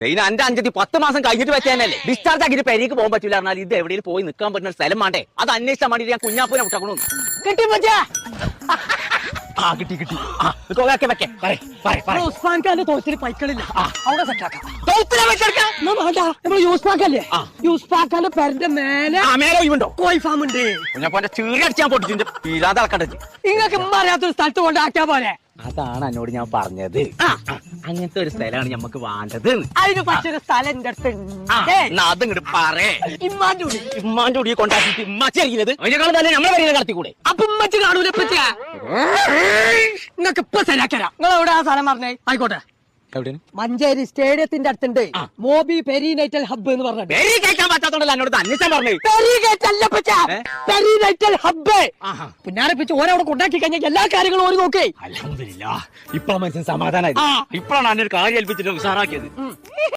പിന്നെ എന്റെ അഞ്ചത്തി 10 മാസം കഴിഞ്ഞിട്ട് വെച്ചാലല്ലേ ഡിസ്ചാർജ് ആക്കിയിട്ട് പെരേക്ക് പോകാൻ പറ്റില്ല പറഞ്ഞാൽ ഇത് എവിടെയും പോയി നിൽക്കാൻ പറ്റുന്ന ഒരു സ്ഥലം വേണ്ടേ? അത് അന്വേഷിച്ചാൽ വേണ്ടി ഞാൻ കുഞ്ഞാപ്പൂനെ വിട്ടു കിട്ടി പറ്റാ. ആ കിട്ടി കിട്ടി. ഉസ്മാൻ ഖാന്റെ തോട്ടിൽ പൈക്കളില്ല, അവിടെ സെറ്റാക്കാം. യൂസ്ഫാഖാന്റെ പെരന്റെ മേലെ കോഴി ഫാം ഉണ്ട്. കുഞ്ഞാപ്പൂന്റെ ചീറടിച്ചാൻ പൊട്ടിച്ചിട്ട് ഇല്ലാതെ അളക്കണ്ടത്. നിങ്ങൾക്ക് അറിയാത്തൊരു സ്ഥലത്ത് കൊണ്ടാക്കിയാ പോലെ. അതാണ് എന്നോട് ഞാൻ പറഞ്ഞത്. അങ്ങനത്തെ ഒരു സ്ഥലമാണ് ഞമ്മക്ക് വേണ്ടത്. അതിന് പറ്റൊരു സ്ഥലം എന്റെ അടുത്ത് അതിങ്ങോട്ട് പറയേ. ഇമ്മാന്റെ കൂടി കൊണ്ടാക്കിട്ട് ഇമ്മച്ചി അറിയുന്നത് അതിനേക്കാളും തന്നെ നമ്മളെ വരിക കടത്തിക്കൂടെ? അപ്പൊ ഉമ്മച്ചി കാണൂല പറ്റിയ. നിങ്ങൾക്ക് ഇപ്പൊ ശരിയാക്കരാ. നിങ്ങൾ എവിടെ ആ സ്ഥലം പറഞ്ഞേ? ആയിക്കോട്ടെ, മഞ്ചേരി സ്റ്റേഡിയത്തിന്റെ അടുത്തുണ്ട് മോബി പെരിനൈറ്റൽ ഹബ്ബ് എന്ന് പറഞ്ഞത്. കേൾക്കാൻ പറ്റാത്തോണ്ടല്ലോ എന്നോട് അന്വേഷണം പറഞ്ഞു. പെരിനൈറ്റൽ ഹബ്ബ് പുന്നാരപ്പിച്ച് ഓരവിടെ കൊണ്ടാക്കി കഴിഞ്ഞാൽ എല്ലാ കാര്യങ്ങളും ഓര് നോക്കേ. അൽഹംദുലില്ലാ, ഇപ്പൊ മനസ്സിന് സമാധാനമായി. ഇപ്പോഴാണ് എന്നൊരു കാര്യം ഏൽപ്പിച്ചിട്ട് ഉഷാറാക്കിയത്.